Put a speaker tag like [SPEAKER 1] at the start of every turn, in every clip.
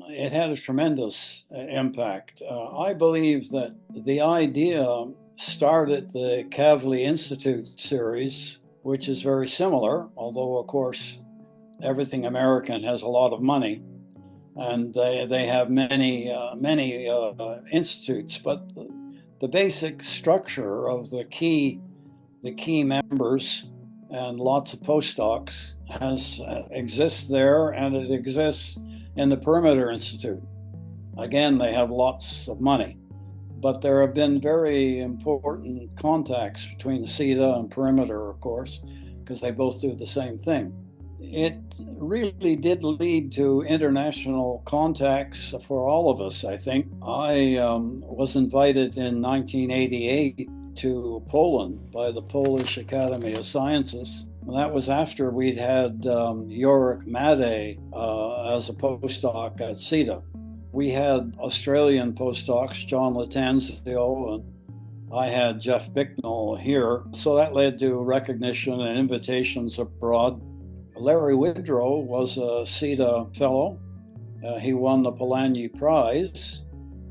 [SPEAKER 1] It had a tremendous impact. I believe that the idea started the Kavli Institute series, which is very similar, although, of course, everything American has a lot of money, and they have many institutes. But the basic structure of the key members and lots of postdocs exists there, and it exists in the Perimeter Institute. Again, they have lots of money, but there have been very important contacts between CITA and Perimeter, of course, because they both do the same thing. It really did lead to international contacts for all of us, I think. I was invited in 1988 to Poland by the Polish Academy of Sciences. And that was after we'd had Jorik Madej as a postdoc at CITA. We had Australian postdocs, John Latanzio, and I had Jeff Bicknell here. So that led to recognition and invitations abroad. Larry Widrow was a CITA fellow. He won the Polanyi Prize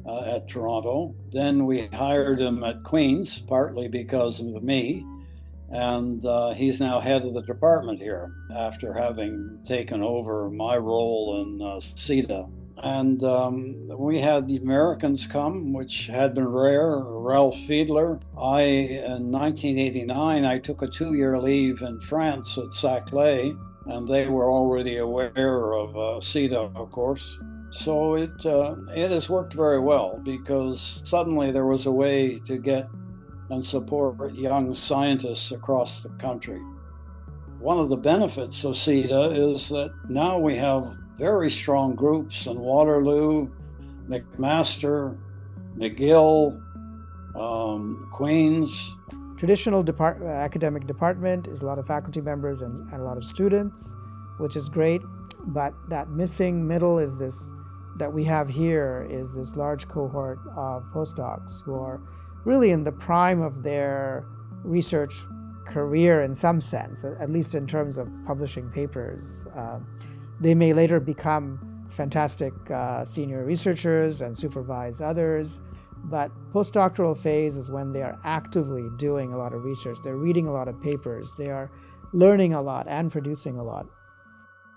[SPEAKER 1] at Toronto. Then we hired him at Queen's, partly because of me, and he's now head of the department here after having taken over my role in CITA. And we had the Americans come, which had been rare. Ralph Fiedler. In 1989, I took a 2-year leave in France at Saclay, and they were already aware of CITA, of course. So it has worked very well, because suddenly there was a way to get and support young scientists across the country. One of the benefits of CITA is that now we have very strong groups in Waterloo, McMaster, McGill, Queens.
[SPEAKER 2] Traditional academic department is a lot of faculty members and a lot of students, which is great. But that missing middle is this, that we have here, is this large cohort of postdocs who are really in the prime of their research career in some sense, at least in terms of publishing papers. They may later become fantastic senior researchers and supervise others, but postdoctoral phase is when they are actively doing a lot of research. They're reading a lot of papers. They are learning a lot and producing a lot.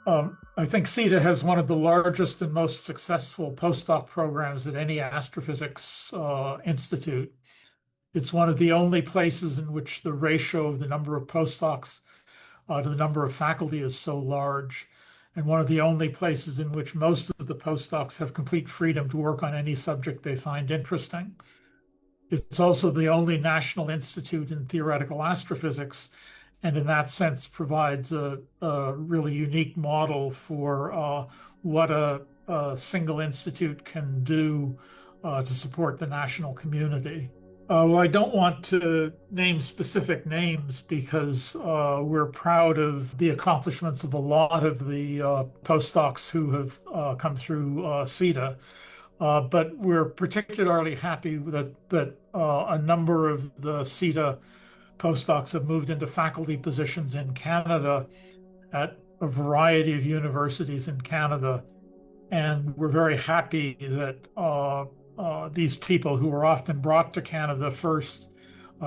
[SPEAKER 3] I think CITA has one of the largest and most successful postdoc programs at any astrophysics institute. It's one of the only places in which the ratio of the number of postdocs to the number of faculty is so large, and one of the only places in which most of the postdocs have complete freedom to work on any subject they find interesting. It's also the only national institute in theoretical astrophysics, and in that sense provides a really unique model for what a single institute can do to support the national community. Well, I don't want to name specific names because we're proud of the accomplishments of a lot of the postdocs who have come through CITA, but we're particularly happy that a number of the CITA postdocs have moved into faculty positions in Canada at a variety of universities in Canada, and we're very happy that these people who were often brought to Canada first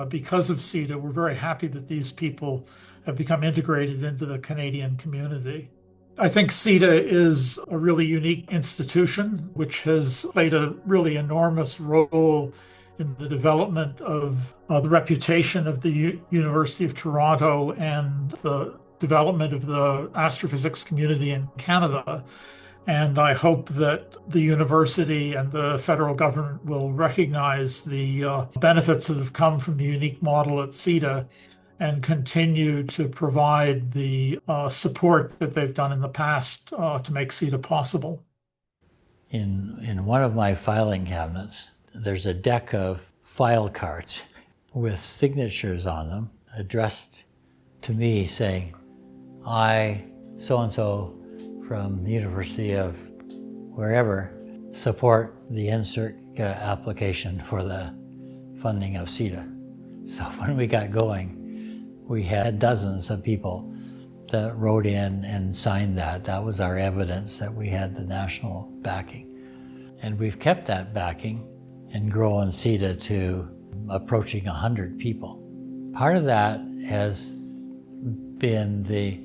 [SPEAKER 3] because of CITA, we're very happy that these people have become integrated into the Canadian community. I think CITA is a really unique institution which has played a really enormous role in the development of the reputation of the University of Toronto and the development of the astrophysics community in Canada. And I hope that the university and the federal government will recognize the benefits that have come from the unique model at CITA and continue to provide the support that they've done in the past to make CITA possible.
[SPEAKER 4] In one of my filing cabinets, there's a deck of file cards with signatures on them addressed to me saying, I, so-and-so, from the University of wherever, support the NSERC application for the funding of CITA. So when we got going, we had dozens of people that wrote in and signed that. That was our evidence that we had the national backing. And we've kept that backing and grown CITA to approaching 100 people. Part of that has been the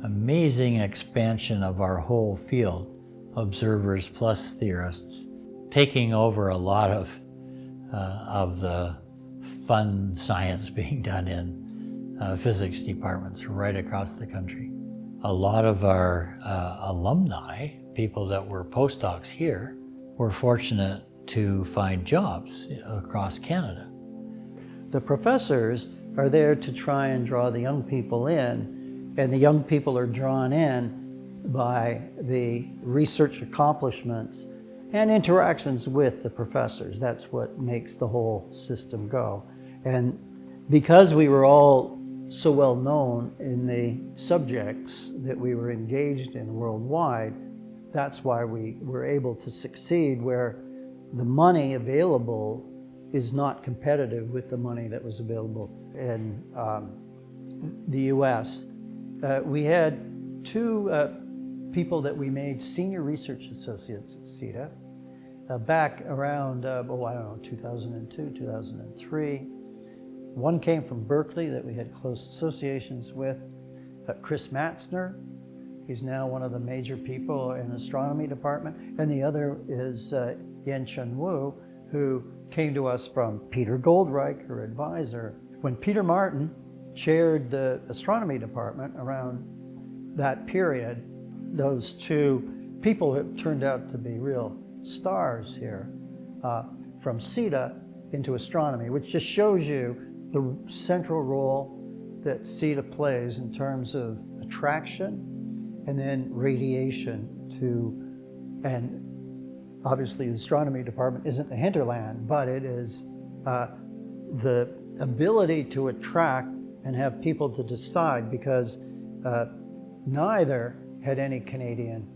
[SPEAKER 4] amazing expansion of our whole field, observers plus theorists, taking over a lot of the fun science being done in physics departments right across the country. A lot of our alumni, people that were postdocs here, were fortunate to find jobs across Canada.
[SPEAKER 5] The professors are there to try and draw the young people in, and the young people are drawn in by the research accomplishments and interactions with the professors. That's what makes the whole system go. And because we were all so well known in the subjects that we were engaged in worldwide, that's why we were able to succeed, where the money available is not competitive with the money that was available in the US. We had two people that we made senior research associates at CITA back around, 2002, 2003. One came from Berkeley that we had close associations with, Chris Matzner. He's now one of the major people in the astronomy department. And the other is Yen-Chun Wu, who came to us from Peter Goldreich, her advisor. When Peter Martin chaired the astronomy department around that period, those two people have turned out to be real stars here, from CITA into astronomy, which just shows you the central role that CITA plays in terms of attraction and then radiation and obviously the astronomy department isn't the hinterland, but it is the ability to attract and have people to decide, because neither had any Canadian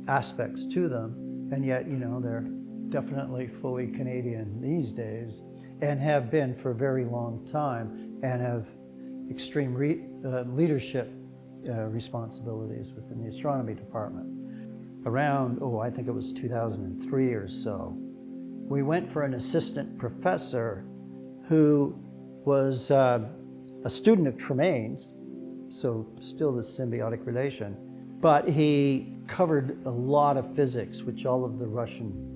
[SPEAKER 5] aspects to them, and yet, they're definitely fully Canadian these days and have been for a very long time and have extreme leadership responsibilities within the astronomy department. Around, I think it was 2003 or so, we went for an assistant professor who was a student of Tremaine's, so still this symbiotic relation, but he covered a lot of physics, which all of the Russian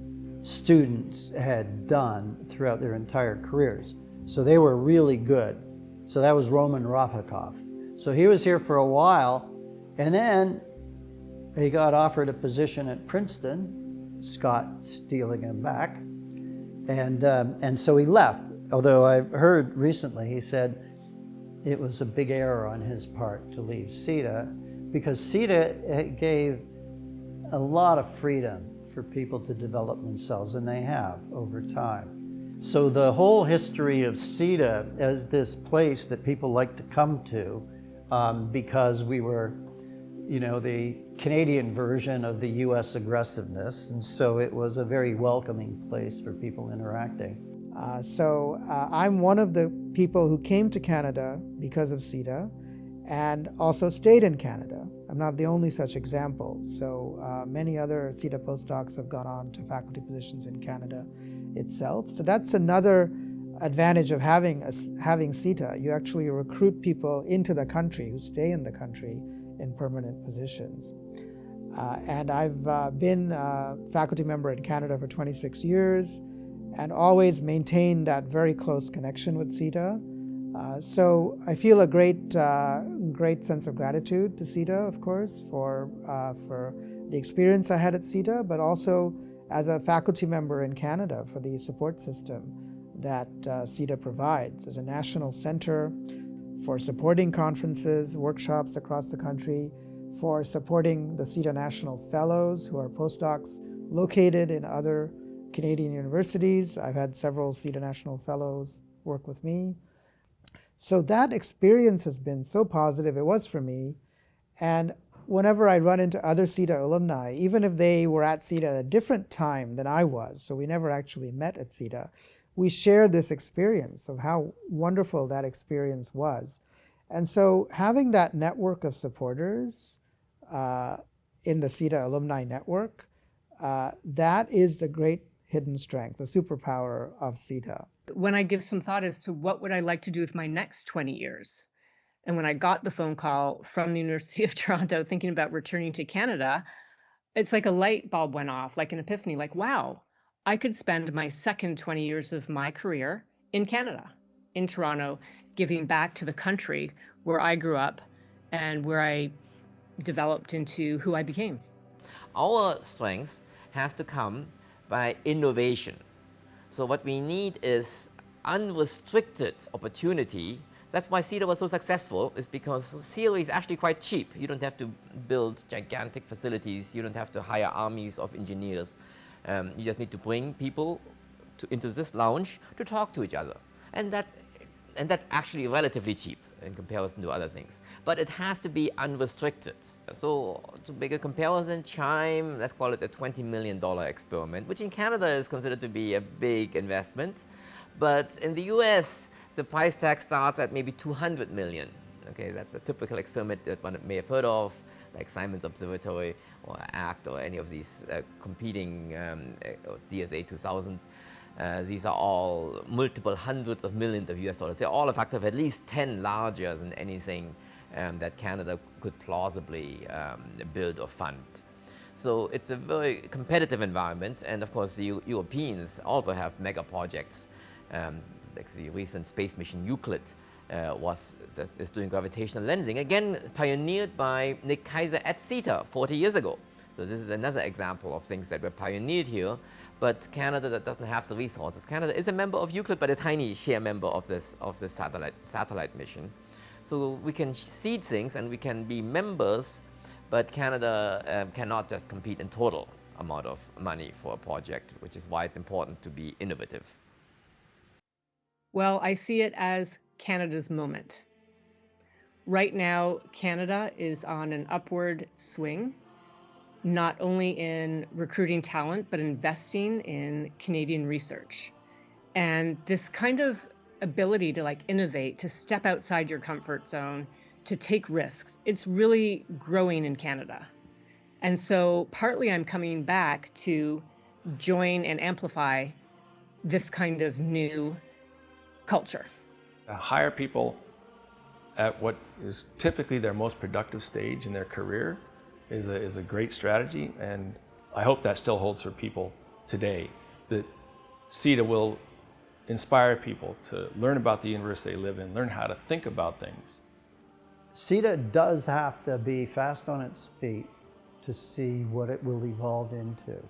[SPEAKER 5] students had done throughout their entire careers. So they were really good. So that was Roman Rapakov. So he was here for a while, and then he got offered a position at Princeton, Scott stealing him back, and so he left. Although I heard recently he said it was a big error on his part to leave CITA, because CITA gave a lot of freedom for people to develop themselves, and they have over time. So the whole history of CITA as this place that people like to come to, because we were, the Canadian version of the US aggressiveness, and so it was a very welcoming place for people interacting.
[SPEAKER 2] I'm one of the people who came to Canada because of CITA and also stayed in Canada. I'm not the only such example. So many other CITA postdocs have gone on to faculty positions in Canada itself. So that's another advantage of having CITA. You actually recruit people into the country who stay in the country in permanent positions. And I've been a faculty member in Canada for 26 years and always maintained that very close connection with CITA. So I feel a great sense of gratitude to CITA, of course, for the experience I had at CITA, but also as a faculty member in Canada for the support system that CITA provides as a national center for supporting conferences, workshops across the country, for supporting the CITA National Fellows who are postdocs located in other Canadian universities. I've had several CITA National Fellows work with me. So that experience has been so positive, it was for me. And whenever I run into other CITA alumni, even if they were at CITA at a different time than I was, so we never actually met at CITA, we share this experience of how wonderful that experience was. And so having that network of supporters in the CITA alumni network, that is the great hidden strength, the superpower of CITA.
[SPEAKER 6] When I give some thought as to what would I like to do with my next 20 years, and when I got the phone call from the University of Toronto thinking about returning to Canada, it's like a light bulb went off, like an epiphany, like, wow, I could spend my second 20 years of my career in Canada, in Toronto, giving back to the country where I grew up and where I developed into who I became.
[SPEAKER 7] Our strength has to come by innovation. So what we need is unrestricted opportunity. That's why CITA was so successful, is because theory is actually quite cheap. You don't have to build gigantic facilities. You don't have to hire armies of engineers. You just need to bring people into this lounge to talk to each other. And that's actually relatively cheap in comparison to other things. But it has to be unrestricted. So to make a comparison, CHIME, let's call it a $20 million experiment, which in Canada is considered to be a big investment. But in the US, the price tag starts at maybe 200 million. Okay, that's a typical experiment that one may have heard of, like Simon's Observatory or ACT or any of these competing DSA 2000. These are all multiple hundreds of millions of US dollars. They're all a factor of at least 10 larger than anything that Canada could plausibly build or fund. So it's a very competitive environment, and of course the Europeans also have mega projects. Like the recent space mission Euclid is doing gravitational lensing, again pioneered by Nick Kaiser at CITA 40 years ago. So this is another example of things that were pioneered here, but Canada that doesn't have the resources. Canada is a member of Euclid, but a tiny share member of this satellite mission. So we can seed things and we can be members, but Canada cannot just compete in total amount of money for a project, which is why it's important to be innovative.
[SPEAKER 6] Well, I see it as Canada's moment. Right now, Canada is on an upward swing, not only in recruiting talent, but investing in Canadian research. And this kind of ability to innovate, to step outside your comfort zone, to take risks, it's really growing in Canada. And so partly I'm coming back to join and amplify this kind of new culture.
[SPEAKER 8] Hire people at what is typically their most productive stage in their career is a great strategy, and I hope that still holds for people today, that CITA will inspire people to learn about the universe they live in, learn how to think about things.
[SPEAKER 5] CITA does have to be fast on its feet to see what it will evolve into.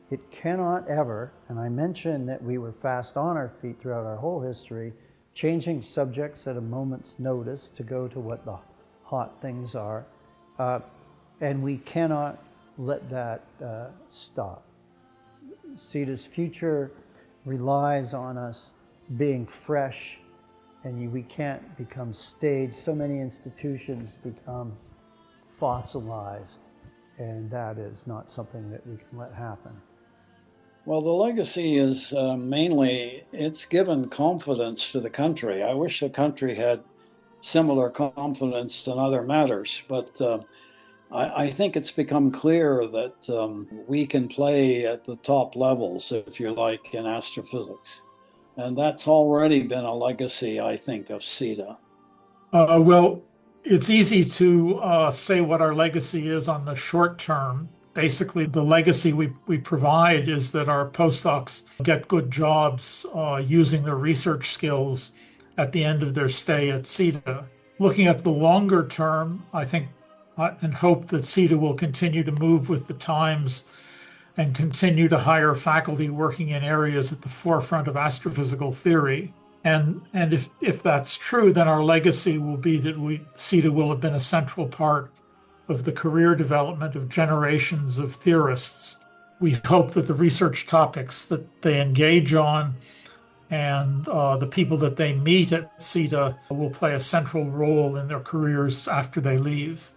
[SPEAKER 5] It cannot ever, and I mentioned that we were fast on our feet throughout our whole history, changing subjects at a moment's notice to go to what the hot things are, and we cannot let that stop. CITA's future relies on us being fresh, and we can't become staged. So many institutions become fossilized, and that is not something that we can let happen.
[SPEAKER 1] Well, the legacy is mainly, it's given confidence to the country. I wish the country had similar confidence in other matters, but I think it's become clear that we can play at the top levels, if you like, in astrophysics. And that's already been a legacy, I think, of CITA.
[SPEAKER 3] Well, it's easy to say what our legacy is on the short term. Basically, the legacy we provide is that our postdocs get good jobs using their research skills at the end of their stay at CITA. Looking at the longer term, I think and hope that CITA will continue to move with the times and continue to hire faculty working in areas at the forefront of astrophysical theory. And if that's true, then our legacy will be that CITA will have been a central part of the career development of generations of theorists. We hope that the research topics that they engage on and the people that they meet at CITA will play a central role in their careers after they leave.